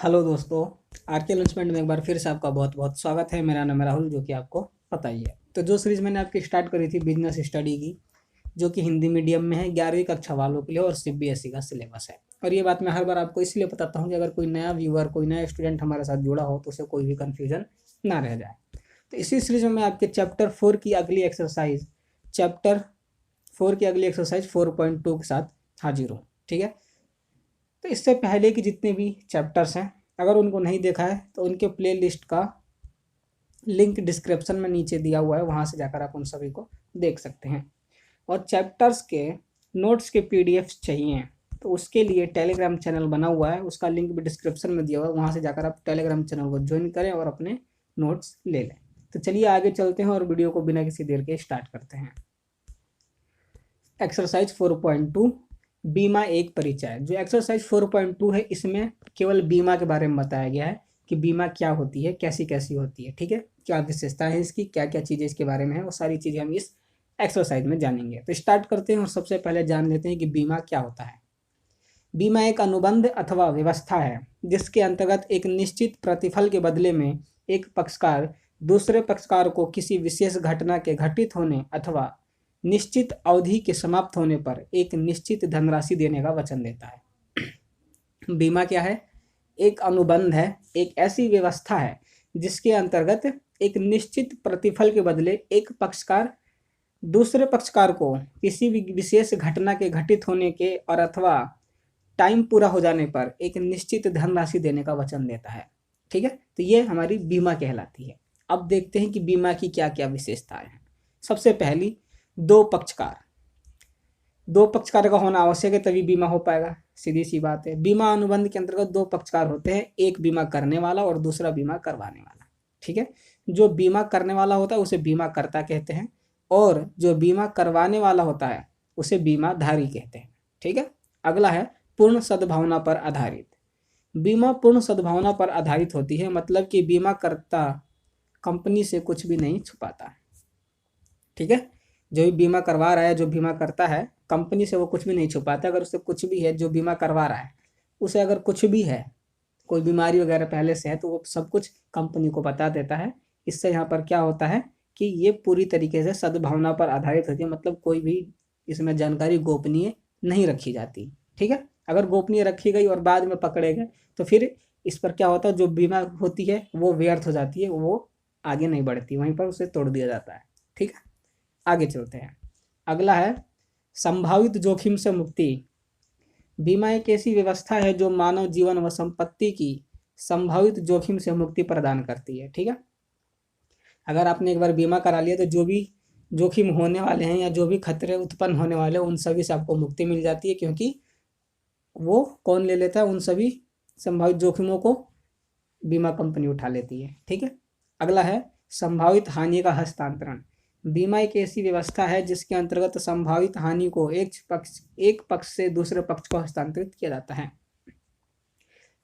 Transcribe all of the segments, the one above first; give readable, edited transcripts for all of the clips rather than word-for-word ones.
Hello दोस्तों। Are के लंचमेंट में एक बार फिर से आपका बहुत बहुत स्वागत है। मेरा नाम है राहुल, जो कि आपको पता ही है। तो जो सीरीज़ मैंने आपकी स्टार्ट करी थी बिजनेस स्टडी की, जो कि हिंदी मीडियम में है, 11वीं कक्षा वालों के लिए और सीबीएसई का सिलेबस है। और ये बात मैं हर बार आपको इसलिए बताता हूँ कि अगर कोई नया व्यूअर, कोई नया स्टूडेंट हमारे साथ जुड़ा हो तो उसे कोई भी कन्फ्यूजन ना रह जाए। तो इसी सीरीज में मैं आपके चैप्टर 4 की अगली एक्सरसाइज 4.2 के साथ हाजिर हूँ। ठीक है। तो इससे पहले की जितने भी चैप्टर्स हैं, अगर उनको नहीं देखा है तो उनके प्ले लिस्ट का लिंक डिस्क्रिप्शन में नीचे दिया हुआ है, वहाँ से जाकर आप उन सभी को देख सकते हैं। और चैप्टर्स के नोट्स के पीडीएफ चाहिए तो उसके लिए टेलीग्राम चैनल बना हुआ है, उसका लिंक भी डिस्क्रिप्शन में दिया हुआ है, वहाँ से जाकर आप टेलीग्राम चैनल को ज्वाइन करें और अपने नोट्स ले लें। तो चलिए आगे चलते हैं और वीडियो को बिना किसी देर के स्टार्ट करते हैं। एक्सरसाइज 4.2 बीमा एक परिचय। जो एक्सरसाइज 4.2 है, इसमें केवल बीमा के बारे में बताया गया है कि बीमा क्या होती है, कैसी कैसी होती है। ठीक है, क्या विशेषताएं है इसकी, क्या क्या चीज़ें इसके बारे में है, वो सारी चीज़ें हम इस एक्सरसाइज में जानेंगे। तो स्टार्ट करते हैं और सबसे पहले जान लेते हैं कि बीमा क्या होता है। बीमा एक अनुबंध अथवा व्यवस्था है जिसके अंतर्गत एक निश्चित प्रतिफल के बदले में एक पक्षकार दूसरे पक्षकार को किसी विशेष घटना के घटित होने अथवा निश्चित अवधि के समाप्त होने पर एक निश्चित धनराशि देने का वचन देता है। बीमा क्या है? एक अनुबंध है, एक ऐसी व्यवस्था है जिसके अंतर्गत एक निश्चित प्रतिफल के बदले एक पक्षकार दूसरे पक्षकार को किसी भी विशेष घटना के घटित होने के और अथवा टाइम पूरा हो जाने पर एक निश्चित धनराशि देने का वचन देता है। ठीक है, तो ये हमारी बीमा कहलाती है। अब देखते हैं कि बीमा की क्या क्या विशेषताएं हैं। सबसे पहली, दो पक्षकार। दो पक्षकार का होना आवश्यक है, तभी बीमा हो पाएगा। सीधी सी बात है। बीमा अनुबंध के अंतर्गत दो पक्षकार होते हैं, एक बीमा करने वाला और दूसरा बीमा करवाने वाला। ठीक है, जो बीमा करने वाला होता है उसे बीमा कर्ता कहते हैं और जो बीमा करवाने वाला होता है उसे बीमाधारी कहते हैं। ठीक है। अगला है पूर्ण सद्भावना पर आधारित। बीमा पूर्ण सद्भावना पर आधारित होती है, मतलब कि बीमा करता कंपनी से कुछ भी नहीं छुपाता। ठीक है, जो भी बीमा करवा रहा है, जो बीमा करता है, कंपनी से वो कुछ भी नहीं छुपाता। अगर उसे कुछ भी है, जो बीमा करवा रहा है उसे अगर कुछ भी है, कोई बीमारी वगैरह पहले से है, तो वो सब कुछ कंपनी को बता देता है। इससे यहाँ पर क्या होता है कि ये पूरी तरीके से सद्भावना पर आधारित होती है, मतलब कोई भी इसमें जानकारी गोपनीय नहीं रखी जाती। ठीक है, अगर गोपनीय रखी गई और बाद में पकड़े गए तो फिर इस पर क्या होता है, जो बीमा होती है वो व्यर्थ हो जाती है, वो आगे नहीं बढ़ती, वहीं पर उसे तोड़ दिया जाता है। ठीक है, आगे चलते हैं। अगला है संभावित जोखिम से मुक्ति। बीमा एक ऐसी व्यवस्था है जो मानव जीवन व संपत्ति की संभावित जोखिम से मुक्ति प्रदान करती है। ठीक है, अगर आपने एक बार बीमा करा लिया तो जो भी जोखिम होने वाले हैं या जो भी खतरे उत्पन्न होने वाले हैं उन सभी से आपको मुक्ति मिल जाती है, क्योंकि वो कौन ले लेता है, उन सभी संभावित जोखिमों को बीमा कंपनी उठा लेती है। ठीक है, अगला है संभावित हानि का हस्तांतरण। बीमा एक ऐसी व्यवस्था है जिसके अंतर्गत संभावित हानि को एक पक्ष से दूसरे पक्ष को हस्तांतरित किया जाता है।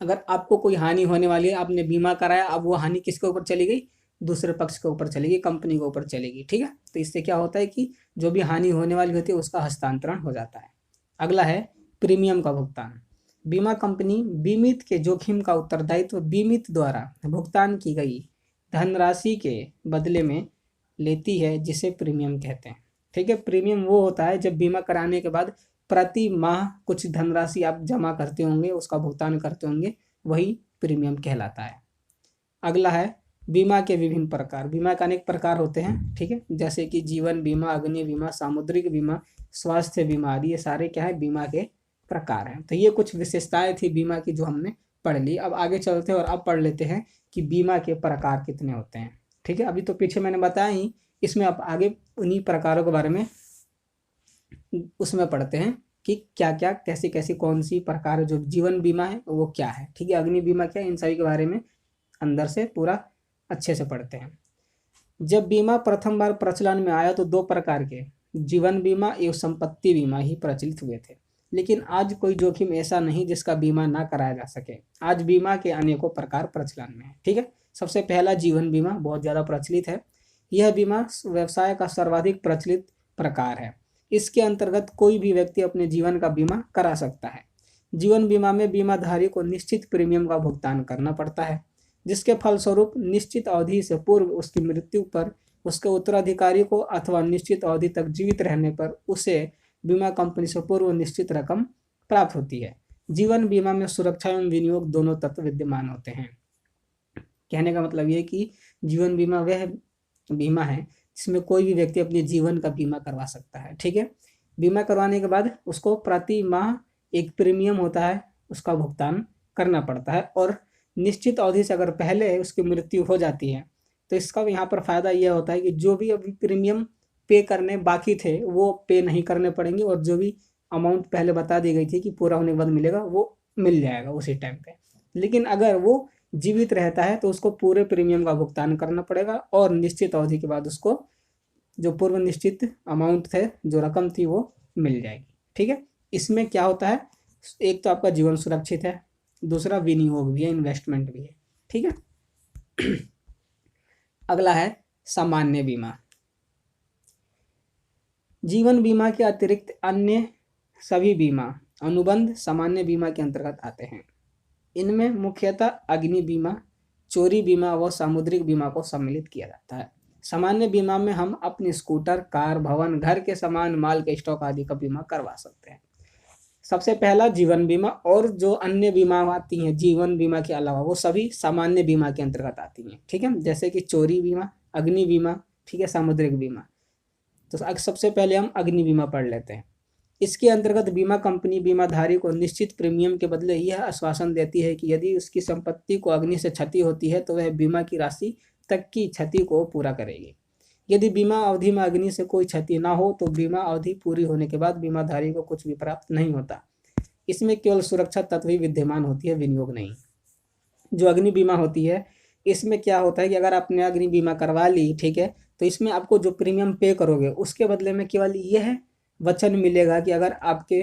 अगर आपको कोई हानि होने वाली है, आपने बीमा कराया, अब वो हानि किसके ऊपर चली गई? दूसरे पक्ष के ऊपर चलेगी, कंपनी के ऊपर चलेगी। ठीक है, तो इससे क्या होता है कि जो भी हानि होने वाली होती है उसका हस्तांतरण हो जाता है। अगला है प्रीमियम का भुगतान। बीमा कंपनी बीमित के जोखिम का उत्तरदायित्व बीमित द्वारा भुगतान की गई धनराशि के बदले में लेती है, जिसे प्रीमियम कहते हैं। ठीक है, प्रीमियम वो होता है जब बीमा कराने के बाद प्रति माह कुछ धनराशि आप जमा करते होंगे, उसका भुगतान करते होंगे, वही प्रीमियम कहलाता है। अगला है बीमा के विभिन्न प्रकार। बीमा के अनेक प्रकार होते हैं। ठीक है, जैसे कि जीवन बीमा, अग्नि बीमा, सामुद्रिक बीमा, स्वास्थ्य बीमा आदि, ये सारे क्या है, बीमा के प्रकार हैं। तो ये कुछ विशेषताएं थी बीमा की जो हमने पढ़ ली। अब आगे चलते हैं और अब पढ़ लेते हैं कि बीमा के प्रकार कितने होते हैं। ठीक है, अभी तो पीछे मैंने बताया ही, इसमें आप आगे उन्हीं प्रकारों के बारे में उसमें पढ़ते हैं कि क्या क्या, कैसी कैसी, कौन सी प्रकार, जो जीवन बीमा है वो क्या है। ठीक है, अग्नि बीमा क्या है, इन सभी के बारे में अंदर से पूरा अच्छे से पढ़ते हैं। जब बीमा प्रथम बार प्रचलन में आया तो दो प्रकार के जीवन बीमा एवं संपत्ति बीमा ही प्रचलित हुए थे, लेकिन आज कोई जोखिम ऐसा नहीं जिसका बीमा ना कराया जा सके। आज बीमा के अनेकों प्रकार प्रचलन में है। ठीक है, सबसे पहला जीवन बीमा बहुत ज़्यादा प्रचलित है। यह बीमा व्यवसाय का सर्वाधिक प्रचलित प्रकार है। इसके अंतर्गत कोई भी व्यक्ति अपने जीवन का बीमा करा सकता है। जीवन बीमा में बीमाधारी को निश्चित प्रीमियम का भुगतान करना पड़ता है, जिसके फलस्वरूप निश्चित अवधि से पूर्व उसकी मृत्यु पर उसके उत्तराधिकारी को अथवा निश्चित अवधि तक जीवित रहने पर उसे बीमा कंपनी से पूर्व निश्चित रकम प्राप्त होती है। जीवन बीमा में सुरक्षा एवं विनियोग दोनों तत्व विद्यमान होते हैं। कहने का मतलब ये कि जीवन बीमा वह बीमा है जिसमें कोई भी व्यक्ति अपने जीवन का बीमा करवा सकता है। ठीक है, बीमा करवाने के बाद उसको प्रति माह एक प्रीमियम होता है, उसका भुगतान करना पड़ता है, और निश्चित अवधि से अगर पहले उसकी मृत्यु हो जाती है तो इसका यहाँ पर फायदा यह होता है कि जो भी अभी प्रीमियम पे करने बाकी थे वो पे नहीं करने पड़ेंगे, और जो भी अमाउंट पहले बता दी गई थी कि पूरा होने के बाद मिलेगा वो मिल जाएगा उसी टाइम पे। लेकिन अगर वो जीवित रहता है तो उसको पूरे प्रीमियम का भुगतान करना पड़ेगा, और निश्चित अवधि के बाद उसको जो पूर्व निश्चित अमाउंट थे, जो रकम थी, वो मिल जाएगी। ठीक है, इसमें क्या होता है, एक तो आपका जीवन सुरक्षित है, दूसरा विनियोग भी है, इन्वेस्टमेंट भी है। ठीक है। अगला है सामान्य बीमा। जीवन बीमा के अतिरिक्त अन्य सभी बीमा अनुबंध सामान्य बीमा के अंतर्गत आते हैं। इनमें मुख्यतः अग्नि बीमा, चोरी बीमा व सामुद्रिक बीमा को सम्मिलित किया जाता है। सामान्य बीमा में हम अपने स्कूटर, कार, भवन, घर के सामान, माल के स्टॉक आदि का बीमा करवा सकते हैं। सबसे पहला जीवन बीमा, और जो अन्य बीमा आती हैं जीवन बीमा के अलावा वो सभी सामान्य बीमा के अंतर्गत आती हैं। ठीक है, जैसे कि चोरी बीमा, अग्नि बीमा, ठीक है, सामुद्रिक बीमा। तो सबसे पहले हम अग्नि बीमा पढ़ लेते हैं। इसके अंतर्गत बीमा कंपनी बीमाधारी को निश्चित प्रीमियम के बदले यह आश्वासन देती है कि यदि उसकी संपत्ति को अग्नि से क्षति होती है तो वह बीमा की राशि तक की क्षति को पूरा करेगी। यदि बीमा अवधि में अग्नि से कोई क्षति ना हो तो बीमा अवधि पूरी होने के बाद बीमाधारी को कुछ भी प्राप्त नहीं होता। इसमें केवल सुरक्षा तत्व ही विद्यमान होती है, विनियोग नहीं। जो अग्नि बीमा होती है इसमें क्या होता है कि अगर आपने अग्नि बीमा करवा ली, ठीक है, तो इसमें आपको जो प्रीमियम पे करोगे उसके बदले में केवल यह वचन मिलेगा कि अगर आपके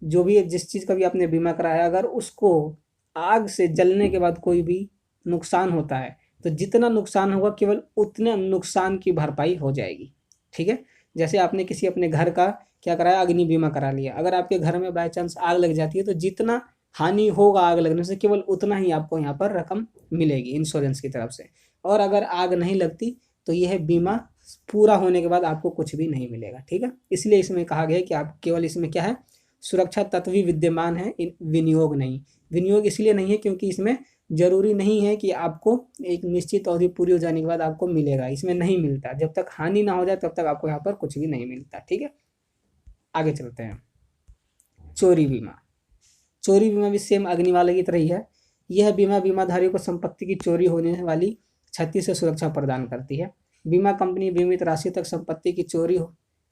जो भी जिस चीज़ का भी आपने बीमा कराया, अगर उसको आग से जलने के बाद कोई भी नुकसान होता है तो जितना नुकसान होगा केवल उतने नुकसान की भरपाई हो जाएगी। ठीक है, जैसे आपने किसी अपने घर का क्या कराया, अग्नि बीमा करा लिया, अगर आपके घर में बाय चांस आग लग जाती है तो जितना हानि होगा आग लगने से केवल उतना ही आपको यहाँ पर रकम मिलेगी इंश्योरेंस की तरफ से, और अगर आग नहीं लगती तो यह बीमा पूरा होने के बाद आपको कुछ भी नहीं मिलेगा। ठीक है, इसलिए इसमें कहा गया है कि आप केवल इसमें क्या है, सुरक्षा तत्व ही विद्यमान है, विनियोग नहीं। विनियोग इसलिए नहीं है क्योंकि इसमें जरूरी नहीं है कि आपको एक निश्चित अवधि पूरी हो जाने के बाद आपको मिलेगा, इसमें नहीं मिलता। जब तक हानि ना हो जाए तब तक आपको यहाँ पर कुछ भी नहीं मिलता। ठीक है, आगे चलते हैं। चोरी बीमा। चोरी बीमा भी सेम अग्नि वाले की तरह ही है। यह बीमा बीमाधारी को संपत्ति की चोरी होने वाली क्षति से सुरक्षा प्रदान करती है। बीमा कंपनी बीमित राशि तक संपत्ति की चोरी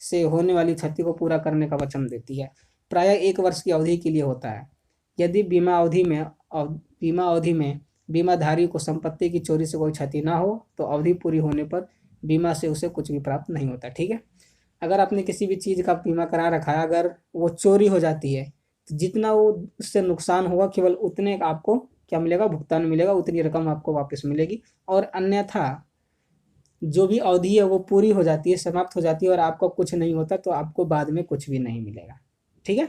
से होने वाली क्षति को पूरा करने का वचन देती है। प्रायः 1 वर्ष की अवधि के लिए होता है। यदि बीमा अवधि में बीमाधारी को संपत्ति की चोरी से कोई क्षति ना हो तो अवधि पूरी होने पर बीमा से उसे कुछ भी प्राप्त नहीं होता। ठीक है, अगर आपने किसी भी चीज़ का बीमा करा रखा है, अगर वो चोरी हो जाती है तो जितना वो उससे नुकसान होगा केवल उतने आपको क्या मिलेगा, भुगतान मिलेगा, उतनी रकम आपको वापस मिलेगी। और अन्यथा जो भी अवधि है वो पूरी हो जाती है, समाप्त हो जाती है, और आपको कुछ नहीं होता तो आपको बाद में कुछ भी नहीं मिलेगा। ठीक है,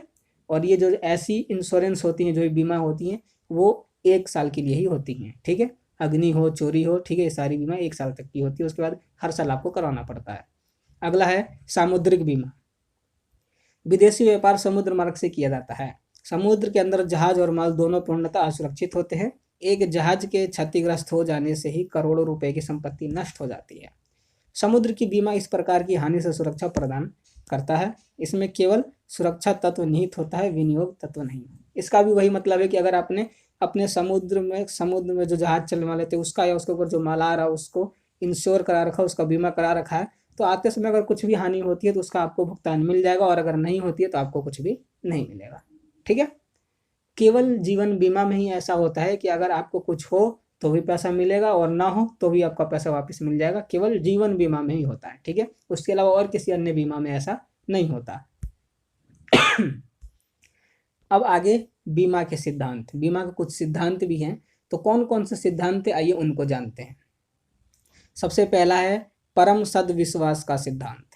और ये जो ऐसी इंश्योरेंस होती हैं, जो भी बीमा होती हैं, वो 1 साल के लिए ही होती हैं। ठीक है, अग्नि हो, चोरी हो, ठीक है, ये सारी बीमा 1 साल तक की होती है, उसके बाद हर साल आपको करवाना पड़ता है। अगला है सामुद्रिक बीमा। विदेशी व्यापार समुद्र मार्ग से किया जाता है। समुद्र के अंदर जहाज और माल दोनों पूर्णतः असुरक्षित होते हैं। एक जहाज के क्षतिग्रस्त हो जाने से ही करोड़ों रुपए की संपत्ति नष्ट हो जाती है। समुद्र की बीमा इस प्रकार की हानि से सुरक्षा प्रदान करता है। इसमें केवल सुरक्षा तत्व निहित होता है, विनियोग तत्व नहीं। इसका भी वही मतलब है कि अगर आपने अपने समुद्र में जो जहाज चलने वाले थे उसका या उसके ऊपर जो माल आ रहा है उसको इंश्योर करा रखा, उसका बीमा करा रखा है, तो आते समय अगर कुछ भी हानि होती है तो उसका आपको भुगतान मिल जाएगा, और अगर नहीं होती है तो आपको कुछ भी नहीं मिलेगा। ठीक है, केवल जीवन बीमा में ही ऐसा होता है कि अगर आपको कुछ हो तो भी पैसा मिलेगा और ना हो तो भी आपका पैसा वापस मिल जाएगा, केवल जीवन बीमा में ही होता है। ठीक है, उसके अलावा और किसी अन्य बीमा में ऐसा नहीं होता। अब आगे बीमा के सिद्धांत। बीमा के कुछ सिद्धांत भी हैं, तो कौन कौन से सिद्धांत आइए उनको जानते हैं। सबसे पहला है परम सद्विश्वास का सिद्धांत।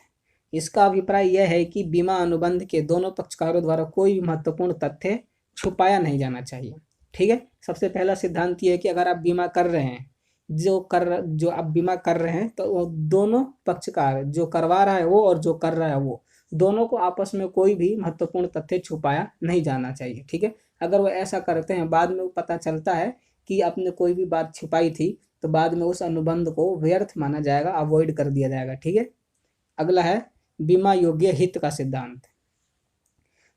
इसका अभिप्राय यह है कि बीमा अनुबंध के दोनों पक्षकारों द्वारा कोई भी महत्वपूर्ण तथ्य छुपाया नहीं जाना चाहिए। ठीक है, सबसे पहला सिद्धांत ये है कि अगर आप बीमा कर रहे हैं, जो आप बीमा कर रहे हैं, तो वो दोनों पक्षकार, जो करवा रहा है वो और जो कर रहा है वो, दोनों को आपस में कोई भी महत्वपूर्ण तथ्य छुपाया नहीं जाना चाहिए। ठीक है, अगर वो ऐसा करते हैं, बाद में पता चलता है कि आपने कोई भी बात छिपाई थी, तो बाद में उस अनुबंध को व्यर्थ माना जाएगा, अवॉइड कर दिया जाएगा। ठीक है, अगला है बीमा योग्य हित का सिद्धांत।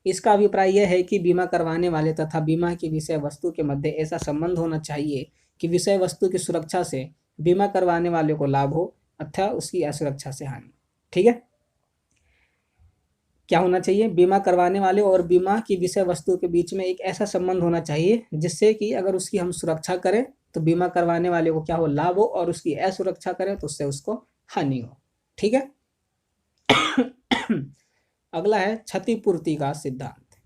इसका अभिप्राय यह है कि बीमा करवाने वाले तथा बीमा की विषय वस्तु के मध्य ऐसा संबंध होना चाहिए कि विषय वस्तु की सुरक्षा से बीमा करवाने वाले को लाभ हो अथवा उसकी असुरक्षा से हानि। ठीक है, क्या होना चाहिए, बीमा करवाने वाले और बीमा की विषय वस्तु के बीच में एक ऐसा संबंध होना चाहिए जिससे कि अगर उसकी हम सुरक्षा करें तो बीमा करवाने वाले को क्या हो, लाभ हो, और उसकी असुरक्षा करें तो उससे उसको हानि हो। ठीक है। अगला है क्षतिपूर्ति का सिद्धांत।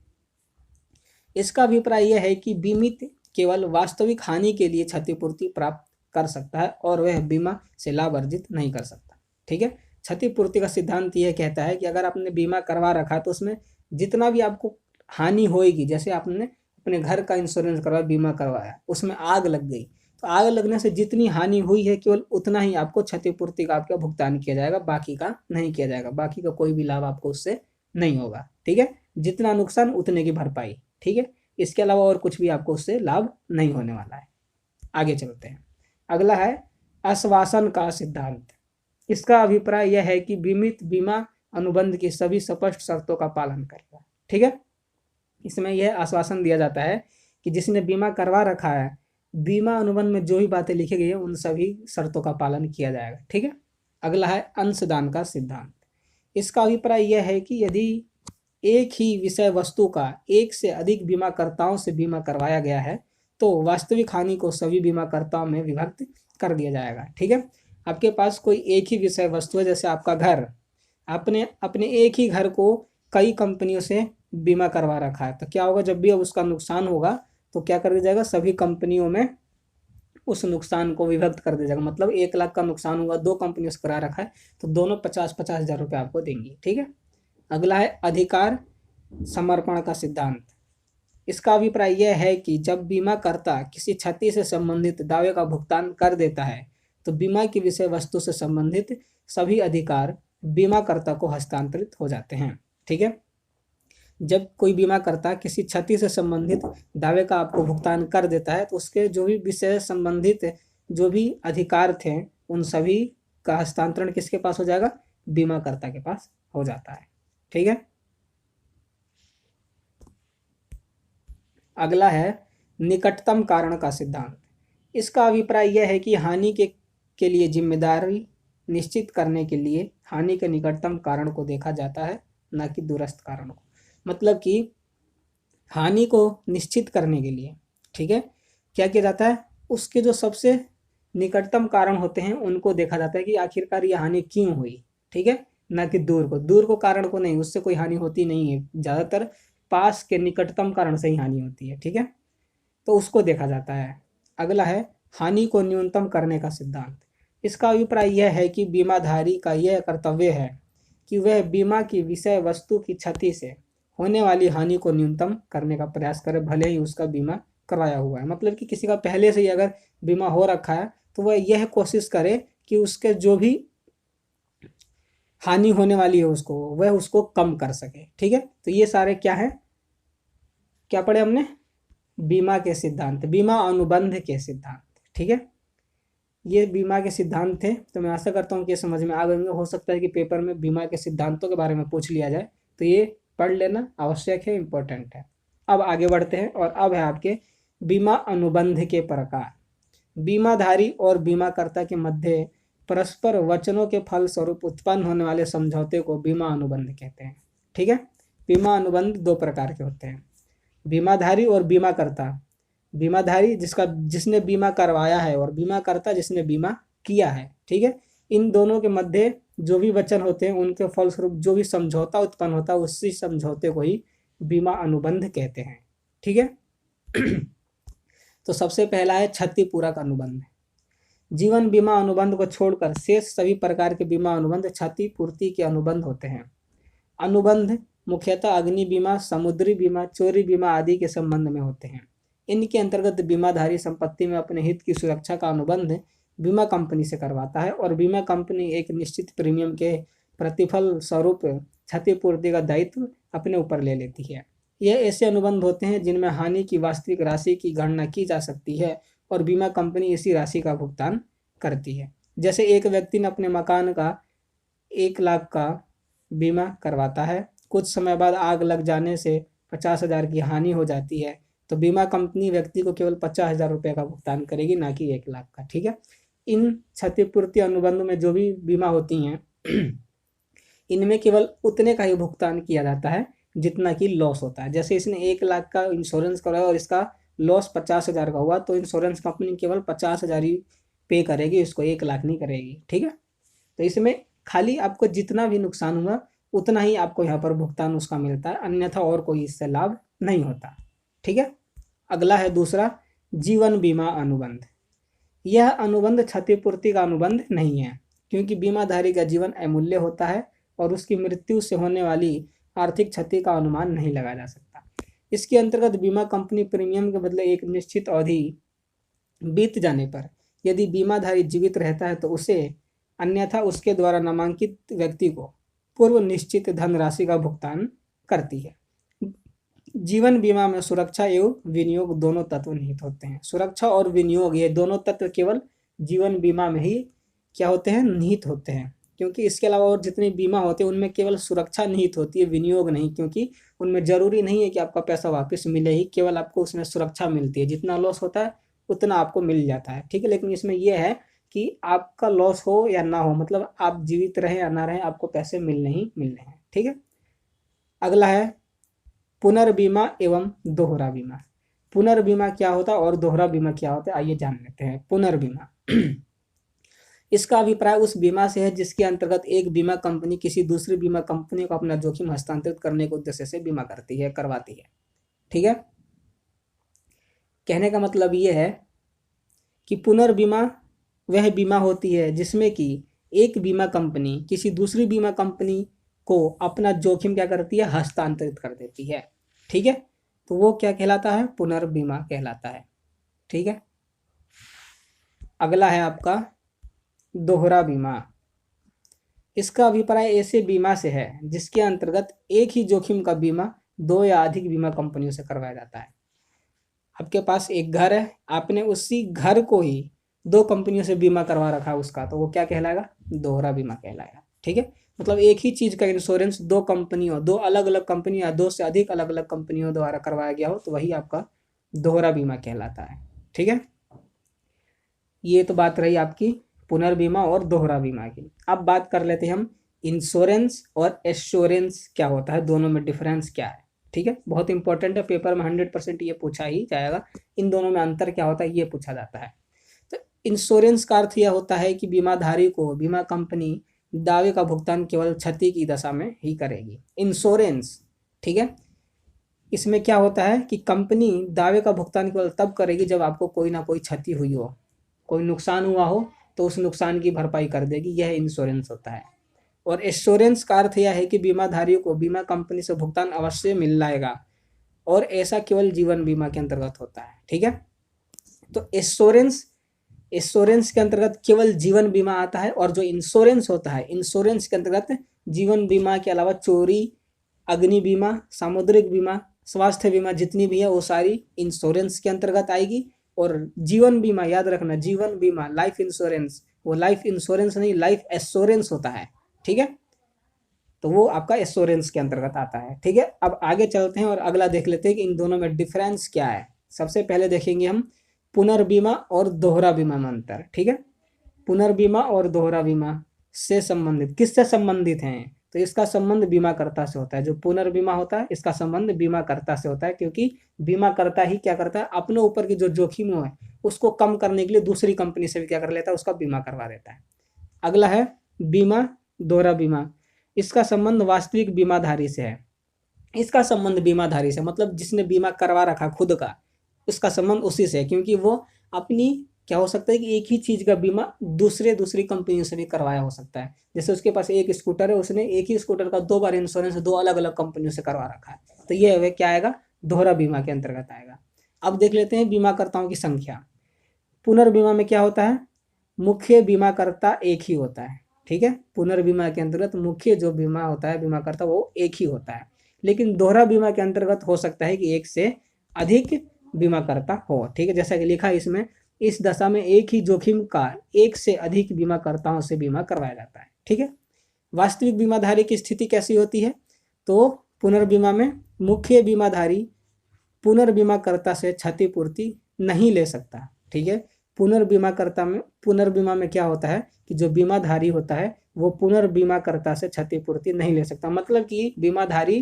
इसका अभिप्राय यह है कि बीमित केवल वास्तविक हानि के लिए क्षतिपूर्ति प्राप्त कर सकता है और वह बीमा से लाभ अर्जित नहीं कर सकता। ठीक है, क्षतिपूर्ति का सिद्धांत यह कहता है कि अगर आपने बीमा करवा रखा है तो उसमें जितना भी आपको हानि होएगी, जैसे आपने अपने घर का इंश्योरेंस करवाया, बीमा करवाया, उसमें आग लग गई, तो आग लगने से जितनी हानि हुई है केवल उतना ही आपको क्षतिपूर्ति का आपका भुगतान किया जाएगा, बाकी का नहीं किया जाएगा, बाकी का कोई भी लाभ आपको उससे नहीं होगा। ठीक है, जितना नुकसान उतने की भरपाई। ठीक है, इसके अलावा और कुछ भी आपको उससे लाभ नहीं होने वाला है। आगे चलते हैं। अगला है आश्वासन का सिद्धांत। इसका अभिप्राय यह है कि बीमित बीमा अनुबंध की सभी स्पष्ट शर्तों का पालन करेगा। ठीक है, इसमें यह आश्वासन दिया जाता है कि जिसने बीमा करवा रखा है, बीमा अनुबंध में जो भी बातें लिखी गई है उन सभी शर्तों का पालन किया जाएगा। ठीक है, अगला है अंशदान का सिद्धांत। इसका अभिप्राय यह है कि यदि एक ही विषय वस्तु का एक से अधिक बीमाकर्ताओं से बीमा करवाया गया है तो वास्तविक हानि को सभी बीमाकर्ताओं में विभक्त कर दिया जाएगा। ठीक है, आपके पास कोई एक ही विषय वस्तु है, जैसे आपका घर, आपने अपने एक ही घर को कई कंपनियों से बीमा करवा रखा है, तो क्या होगा, जब भी अब उसका नुकसान होगा तो क्या कर दिया जाएगा, सभी कंपनियों में उस नुकसान को विभक्त कर दिया जाएगा। मतलब 1 लाख का नुकसान हुआ, 2 कंपनियों से करा रखा है, तो दोनों 50-50 हज़ार रुपये आपको देंगी। ठीक है, अगला है अधिकार समर्पण का सिद्धांत। इसका अभिप्राय यह है कि जब बीमाकर्ता किसी क्षति से संबंधित दावे का भुगतान कर देता है तो बीमा की विषय वस्तु से संबंधित सभी अधिकार बीमाकर्ता को हस्तांतरित हो जाते हैं। ठीक है, जब कोई बीमाकर्ता किसी क्षति से संबंधित दावे का आपको भुगतान कर देता है तो उसके जो भी विषय संबंधित जो भी अधिकार थे उन सभी का हस्तांतरण किसके पास हो जाएगा, बीमाकर्ता के पास हो जाता है। ठीक है, अगला है निकटतम कारण का सिद्धांत। इसका अभिप्राय यह है कि हानि के लिए जिम्मेदारी निश्चित करने के लिए हानि के निकटतम कारण को देखा जाता है, न कि दूरस्थ कारण को। मतलब कि हानि को निश्चित करने के लिए, ठीक है, क्या किया जाता है, उसके जो सबसे निकटतम कारण होते हैं उनको देखा जाता है कि आखिरकार ये हानि क्यों हुई। ठीक है, न कि दूर को कारण को नहीं, उससे कोई हानि होती नहीं है, ज़्यादातर पास के निकटतम कारण से ही हानि होती है। ठीक है, तो उसको देखा जाता है। अगला है हानि को न्यूनतम करने का सिद्धांत। इसका अभिप्राय यह है कि बीमाधारी का यह कर्तव्य है कि वह बीमा की विषय वस्तु की क्षति से होने वाली हानि को न्यूनतम करने का प्रयास करे, भले ही उसका बीमा करवाया हुआ है। मतलब कि किसी का पहले से ही अगर बीमा हो रखा है तो वह यह कोशिश करे कि उसके जो भी हानि होने वाली है उसको वह उसको कम कर सके। ठीक है, तो ये सारे क्या है, क्या पढ़े हमने, बीमा के सिद्धांत, बीमा अनुबंध के सिद्धांत। ठीक है, ये बीमा के सिद्धांत थे। तो मैं आशा करता हूँ कि समझ में आ गए होंगे। हो सकता है कि पेपर में बीमा के सिद्धांतों के बारे में पूछ लिया जाए, तो ये पढ़ लेना आवश्यक है, इम्पोर्टेंट है। अब आगे बढ़ते हैं और अब है आपके बीमा अनुबंध के प्रकार। बीमाधारी और बीमाकर्ता के मध्य परस्पर वचनों के फलस्वरूप उत्पन्न होने वाले समझौते को बीमा अनुबंध कहते हैं। ठीक है, बीमा अनुबंध 2 प्रकार के होते हैं, बीमाधारी और बीमाकर्ता। बीमाधारी जिसने बीमा करवाया है और बीमाकर्ता जिसने बीमा किया है। ठीक है, इन दोनों के मध्य जो भी वचन होते हैं उनके फलस्वरूप जो भी समझौता उत्पन्न होता है उसी समझौते को ही बीमा अनुबंध कहते हैं। ठीक है, तो सबसे पहला है क्षतिपूरक अनुबंध। जीवन बीमा अनुबंध को छोड़कर शेष सभी प्रकार के बीमा अनुबंध क्षतिपूर्ति के अनुबंध होते हैं। अनुबंध मुख्यतः अग्नि बीमा, समुद्री बीमा, चोरी बीमा आदि के संबंध में होते हैं। इनके अंतर्गत बीमाधारी संपत्ति में अपने हित की सुरक्षा का अनुबंध बीमा कंपनी से करवाता है और बीमा कंपनी एक निश्चित प्रीमियम के प्रतिफल स्वरूप क्षतिपूर्ति का दायित्व अपने ऊपर ले लेती है। यह ऐसे अनुबंध होते हैं जिनमें हानि की वास्तविक राशि की गणना की जा सकती है और बीमा कंपनी इसी राशि का भुगतान करती है। जैसे एक व्यक्ति ने अपने मकान का 1 लाख का बीमा करवाता है, कुछ समय बाद आग लग जाने से 50,000 की हानि हो जाती है, तो बीमा कंपनी व्यक्ति को केवल 50,000 रुपये का भुगतान करेगी, ना कि 1 लाख का। ठीक है। इन क्षतिपूर्ति अनुबंध में जो भी बीमा होती हैं इनमें केवल उतने का ही भुगतान किया जाता है जितना कि लॉस होता है। जैसे इसने 1 लाख का इंश्योरेंस कराया और इसका लॉस 50,000 का हुआ, तो इंश्योरेंस कंपनी केवल 50,000 ही पे करेगी, इसको 1 लाख नहीं करेगी। ठीक है। तो इसमें खाली आपको जितना भी नुकसान हुआ उतना ही आपको यहाँ पर भुगतान उसका मिलता है, अन्यथा और कोई इससे लाभ नहीं होता। ठीक है। अगला है दूसरा, जीवन बीमा अनुबंध। यह अनुबंध क्षतिपूर्ति का अनुबंध नहीं है, क्योंकि बीमाधारी का जीवन अमूल्य होता है और उसकी मृत्यु से होने वाली आर्थिक क्षति का अनुमान नहीं लगाया जा सकता। इसके अंतर्गत बीमा कंपनी प्रीमियम के बदले एक निश्चित अवधि बीत जाने पर यदि बीमाधारी जीवित रहता है तो उसे, अन्यथा उसके द्वारा नामांकित व्यक्ति को पूर्व निश्चित धनराशि का भुगतान करती है। जीवन बीमा में सुरक्षा एवं विनियोग दोनों तत्व निहित होते हैं। सुरक्षा और विनियोग ये दोनों तत्व केवल जीवन बीमा में ही क्या होते हैं, निहित होते हैं, क्योंकि इसके अलावा और जितने बीमा होते हैं उनमें केवल सुरक्षा निहित होती है, विनियोग नहीं, क्योंकि उनमें जरूरी नहीं है कि आपका पैसा वापस मिले ही, केवल आपको उसमें सुरक्षा मिलती है, जितना लॉस होता है उतना आपको मिल जाता है। ठीक है। लेकिन इसमें यह है कि आपका लॉस हो या ना हो, मतलब आप जीवित रहें या ना रहें, आपको पैसे मिलने ही मिलने हैं। ठीक है। अगला है पुनर्बीमा एवं दोहरा बीमा। पुनर्बीमा क्या होता है और दोहरा बीमा क्या होता है, आइए जान लेते हैं। पुनर्बीमा इसका अभिप्राय उस बीमा से है जिसके अंतर्गत एक बीमा कंपनी किसी दूसरी बीमा कंपनी को अपना जोखिम हस्तांतरित करने के उद्देश्य से बीमा करवाती है। ठीक है। कहने का मतलब ये है कि पुनर्बीमा वह बीमा होती है जिसमें कि एक बीमा कंपनी किसी दूसरी बीमा कंपनी को अपना जोखिम क्या करती है, हस्तांतरित कर देती है। ठीक है। तो वो क्या कहलाता है, पुनर्बीमा कहलाता है। ठीक है। अगला है आपका दोहरा बीमा। इसका अभिप्राय ऐसे बीमा से है जिसके अंतर्गत एक ही जोखिम का बीमा 2 या अधिक बीमा कंपनियों से करवाया जाता है। आपके पास एक घर है, आपने उसी घर को ही 2 कंपनियों से बीमा करवा रखा उसका, तो वो क्या कहलाएगा, दोहरा बीमा कहलाएगा। ठीक है। मतलब एक ही चीज का इंश्योरेंस 2 कंपनियों, 2 अलग अलग कंपनी या 2 से अधिक अलग अलग कंपनियों द्वारा करवाया गया हो तो वही आपका दोहरा बीमा कहलाता है। ठीक है। ये तो बात रही आपकी पुनर्बीमा और दोहरा बीमा की। अब बात कर लेते हैं हम इंश्योरेंस और एश्योरेंस क्या होता है, दोनों में डिफरेंस क्या है। ठीक है। बहुत इंपॉर्टेंट है, पेपर में 100% ये पूछा ही जाएगा, इन दोनों में अंतर क्या होता है ये पूछा जाता है। तो इंश्योरेंस का अर्थ यह होता है कि बीमाधारी को बीमा कंपनी दावे का भुगतान केवल क्षति की दशा में ही करेगी। इंश्योरेंस, ठीक है, इसमें क्या होता है कि कंपनी दावे का भुगतान केवल तब करेगी जब आपको कोई ना कोई क्षति हुई हो, कोई नुकसान हुआ हो तो उस नुकसान की भरपाई कर देगी, यह इंश्योरेंस होता है। और एश्योरेंस का अर्थ यह है कि बीमाधारी को बीमा कंपनी से भुगतान अवश्य मिल जाएगा और ऐसा केवल जीवन बीमा के अंतर्गत होता है। ठीक है। तो एश्योरेंस के अंतर्गत केवल जीवन बीमा आता है, और जो इंश्योरेंस होता है इंश्योरेंस के अंतर्गत जीवन बीमा के अलावा चोरी, अग्नि बीमा, सामुद्रिक बीमा, स्वास्थ्य बीमा जितनी भी है वो सारी इंश्योरेंस के अंतर्गत आएगी। और जीवन बीमा याद रखना, जीवन बीमा लाइफ इंश्योरेंस, वो लाइफ इंश्योरेंस नहीं लाइफ एश्योरेंस होता है। ठीक है। तो वो आपका एश्योरेंस के अंतर्गत आता है। ठीक है। अब आगे चलते हैं और अगला देख लेते हैं कि इन दोनों में डिफरेंस क्या है। सबसे पहले देखेंगे हम पुनर्बीमा और दोहरा बीमा में अंतर। ठीक है। पुनर्बीमा और दोहरा बीमा से संबंधित, किससे संबंधित हैं, तो इसका संबंध बीमाकर्ता से होता है। जो पुनर्बीमा होता है इसका संबंध बीमाकर्ता से होता है, क्योंकि बीमाकर्ता ही क्या करता है, अपने ऊपर की जो जोखिम है उसको कम करने के लिए दूसरी कंपनी से भी क्या कर लेता है, उसका बीमा करवा देता है। अगला है बीमा दोहरा बीमा। इसका संबंध वास्तविक बीमाधारी से है। इसका संबंध बीमाधारी से मतलब जिसने बीमा करवा रखा खुद का, उसका संबंध उसी से है, क्योंकि वो अपनी क्या हो सकता है कि एक ही चीज़ का बीमा दूसरी कंपनियों से भी करवाया हो सकता है। जैसे उसके पास एक स्कूटर है, उसने एक ही स्कूटर का 2 बार इंश्योरेंस 2 अलग अलग कंपनियों से करवा रखा है, तो ये वह क्या आएगा, दोहरा बीमा के अंतर्गत आएगा। अब देख लेते हैं बीमाकर्ताओं की संख्या। पुनर्बीमा में क्या होता है, मुख्य बीमाकर्ता एक ही होता है, ठीक है। पुनर्बीमा के अंतर्गत मुख्य जो बीमा होता है बीमाकर्ता वो एक ही होता है, लेकिन दोहरा बीमा के अंतर्गत हो सकता है कि एक से अधिक बीमाकर्ता हो, ठीक है। जैसा कि लिखा है इसमें, इस दशा में एक ही जोखिम का एक से अधिक बीमाकर्ताओं से बीमा करवाया जाता है, ठीक है। वास्तविक बीमाधारी की स्थिति कैसी होती है, तो पुनर्बीमा में मुख्य बीमाधारी पुनर्बीमाकर्ता से क्षतिपूर्ति नहीं ले सकता, ठीक है। पुनर्बीमा में क्या होता है कि जो बीमाधारी होता है वो पुनर्बीमाकर्ता से क्षतिपूर्ति नहीं ले सकता, मतलब कि बीमाधारी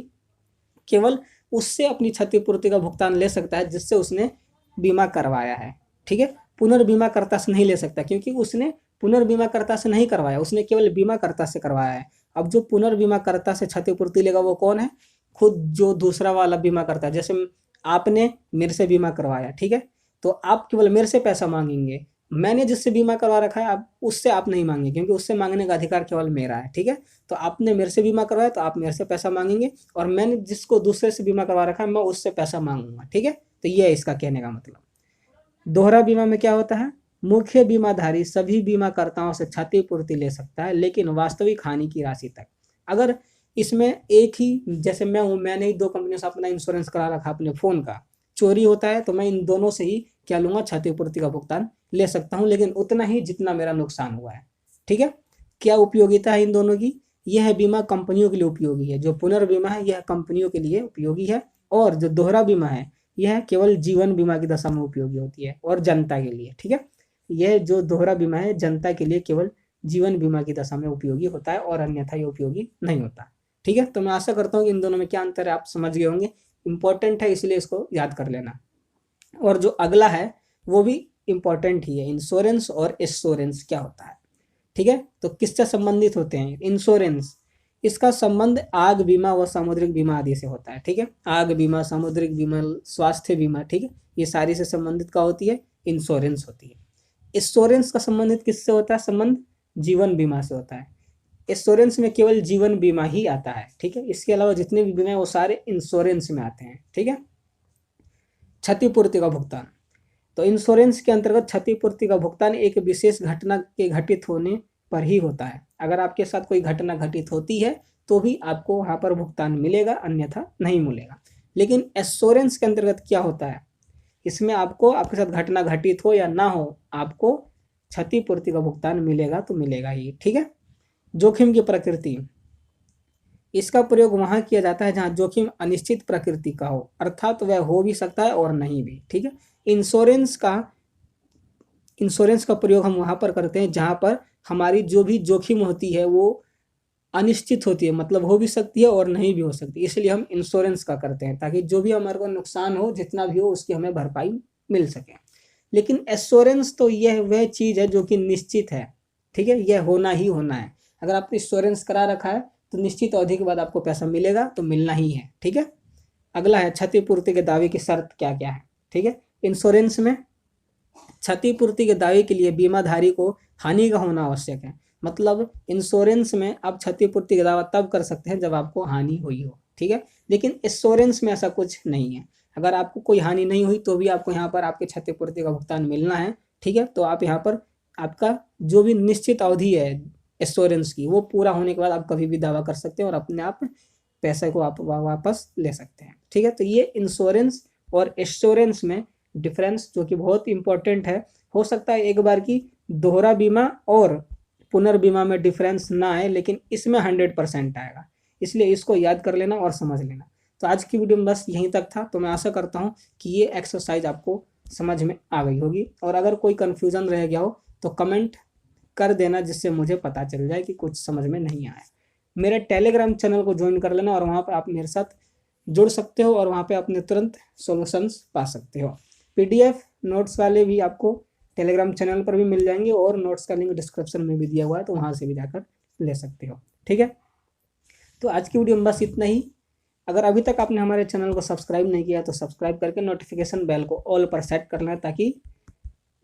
केवल उससे अपनी क्षतिपूर्ति का भुगतान ले सकता है जिससे उसने बीमा करवाया है, ठीक है। पुनर्बीमाकर्ता से नहीं ले सकता क्योंकि उसने पुनर्बीमाकर्ता से नहीं करवाया, उसने केवल बीमाकर्ता से करवाया है। अब जो पुनर्बीमाकर्ता से क्षतिपूर्ति लेगा वो कौन है, खुद जो दूसरा वाला बीमा करता है। जैसे आपने मेरे से बीमा करवाया, ठीक है, तो आप केवल मेरे से पैसा मांगेंगे, मैंने जिससे बीमा करवा रखा है आप उससे आप नहीं मांगेंगे क्योंकि उससे मांगने का अधिकार केवल मेरा है, ठीक है। तो आपने मेरे से बीमा करवाया तो आप मेरे से पैसा मांगेंगे, और मैंने जिसको दूसरे से बीमा करवा रखा है मैं उससे पैसा मांगूंगा, ठीक है। तो ये है इसका कहने का मतलब। दोहरा बीमा में क्या होता है, मुख्य बीमाधारी सभी बीमाकर्ताओं से क्षतिपूर्ति ले सकता है लेकिन वास्तविक हानि की राशि तक। अगर इसमें एक ही, जैसे मैं हूँ, मैंने ही 2 कंपनियों से अपना इंश्योरेंस करा रखा अपने फ़ोन का, चोरी होता है तो मैं इन दोनों से ही क्या लूँगा, क्षतिपूर्ति का भुगतान ले सकता हूँ, लेकिन उतना ही जितना मेरा नुकसान हुआ है, ठीक है। क्या उपयोगिता है इन दोनों की, यह बीमा कंपनियों के लिए उपयोगी है, जो पुनर्बीमा है यह कंपनियों के लिए उपयोगी है, और जो दोहरा बीमा है यह केवल जीवन बीमा की दशा में उपयोगी होती है और जनता के लिए, ठीक है। यह जो दोहरा बीमा है जनता के लिए केवल जीवन बीमा की दशा में उपयोगी होता है और अन्यथा ये उपयोगी नहीं होता, ठीक है। तो मैं आशा करता हूँ कि इन दोनों में क्या अंतर है आप समझ गए होंगे, इंपॉर्टेंट है इसलिए इसको याद कर लेना। और जो अगला है वो भी इंपॉर्टेंट ही है, इंश्योरेंस और एश्योरेंस क्या होता है, ठीक है। तो किससे संबंधित होते हैं इंश्योरेंस, इसका संबंध आग बीमा व सामुद्रिक बीमा आदि से होता है, ठीक है। आग बीमा, सामुद्रिक बीमा, स्वास्थ्य बीमा, ठीक है, ये सारी से संबंधित क्या होती है, इंश्योरेंस होती है। एश्योरेंस का संबंधित किससे होता है, संबंध जीवन बीमा से होता है। एश्योरेंस में केवल जीवन बीमा ही आता है, ठीक है, इसके अलावा जितने भी बीमा है वो सारे इंश्योरेंस में आते हैं, ठीक है। क्षतिपूर्ति का भुगतान, तो इंश्योरेंस के अंतर्गत क्षतिपूर्ति का भुगतान एक विशेष घटना के घटित होने पर ही होता है। अगर आपके साथ कोई घटना घटित होती है तो भी आपको वहाँ पर भुगतान मिलेगा, अन्यथा नहीं मिलेगा। लेकिन एश्योरेंस के अंतर्गत क्या होता है, इसमें आपको आपके साथ घटना घटित हो या ना हो आपको क्षतिपूर्ति का भुगतान मिलेगा तो मिलेगा ही, ठीक है। जोखिम की प्रकृति, इसका प्रयोग वहाँ किया जाता है जहाँ जोखिम अनिश्चित प्रकृति का हो, अर्थात वह हो भी सकता है और नहीं भी, ठीक है। इंश्योरेंस का प्रयोग हम वहाँ पर करते हैं जहाँ पर हमारी जो भी जोखिम होती है वो अनिश्चित होती है, मतलब हो भी सकती है और नहीं भी हो सकती, इसलिए हम इंश्योरेंस का करते हैं ताकि जो भी हमारे को नुकसान हो जितना भी हो उसकी हमें भरपाई मिल सके। लेकिन एश्योरेंस तो यह वह चीज़ है जो कि निश्चित है, ठीक है, यह होना ही होना है। अगर आपने इंश्योरेंस करा रखा है तो निश्चित अवधि के बाद आपको पैसा मिलेगा तो मिलना ही है, ठीक है। अगला है क्षतिपूर्ति के दावे की शर्त क्या क्या है, ठीक है। इंश्योरेंस में क्षतिपूर्ति के दावे के लिए बीमाधारी को हानि का होना आवश्यक है, मतलब इंश्योरेंस में आप क्षतिपूर्ति का दावा तब कर सकते हैं जब आपको हानि हुई हो, ठीक है। लेकिन इंश्योरेंस में ऐसा कुछ नहीं है, अगर आपको कोई हानि नहीं हुई तो भी आपको यहाँ पर आपके क्षतिपूर्ति का भुगतान मिलना है, ठीक है। तो आप यहाँ पर आपका जो भी निश्चित अवधि है इंश्योरेंस की वो पूरा होने के बाद आप कभी भी दावा कर सकते हैं और अपने आप पैसे को आप वापस ले सकते हैं, ठीक है। तो ये इंश्योरेंस और एश्योरेंस में डिफरेंस जो कि बहुत इंपॉर्टेंट है। हो सकता है एक बार की दोहरा बीमा और पुनर्बीमा में डिफरेंस ना आए लेकिन इसमें 100% आएगा, इसलिए इसको याद कर लेना और समझ लेना। तो आज की वीडियो में बस यहीं तक था, तो मैं आशा करता हूँ कि ये एक्सरसाइज आपको समझ में आ गई होगी, और अगर कोई कन्फ्यूज़न रह गया हो तो कमेंट कर देना जिससे मुझे पता चल जाए कि कुछ समझ में नहीं आया। मेरे टेलीग्राम चैनल को ज्वाइन कर लेना और वहाँ पर आप मेरे साथ जुड़ सकते हो और वहाँ पे अपने तुरंत सॉल्यूशंस पा सकते हो। पीडीएफ नोट्स वाले भी आपको टेलीग्राम चैनल पर भी मिल जाएंगे और नोट्स का लिंक डिस्क्रिप्शन में भी दिया हुआ है, तो वहाँ से भी जाकर ले सकते हो, ठीक है। तो आज की वीडियो में बस इतना ही। अगर अभी तक आपने हमारे चैनल को सब्सक्राइब नहीं किया तो सब्सक्राइब करके नोटिफिकेशन बेल को ऑल पर सेट करना है ताकि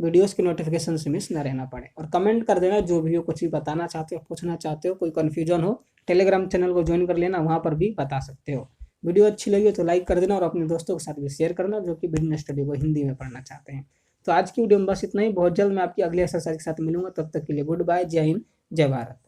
वीडियोस की नोटिफिकेशन से मिस ना रहना पड़े। और कमेंट कर देना जो भी हो, कुछ भी बताना चाहते हो, पूछना चाहते हो, कोई कन्फ्यूजन हो, टेलीग्राम चैनल को ज्वाइन कर लेना, वहाँ पर भी बता सकते हो। वीडियो अच्छी लगी हो तो लाइक कर देना और अपने दोस्तों के साथ भी शेयर करना जो कि बिजनेस स्टडी को हिंदी में पढ़ना चाहते हैं। तो आज की वीडियो में बस इतना ही। बहुत जल्द मैं आपकी अगली एक्सरसाइज के साथ मिलूंगा, तब तक के लिए गुड बाय, जय हिंद, जय भारत।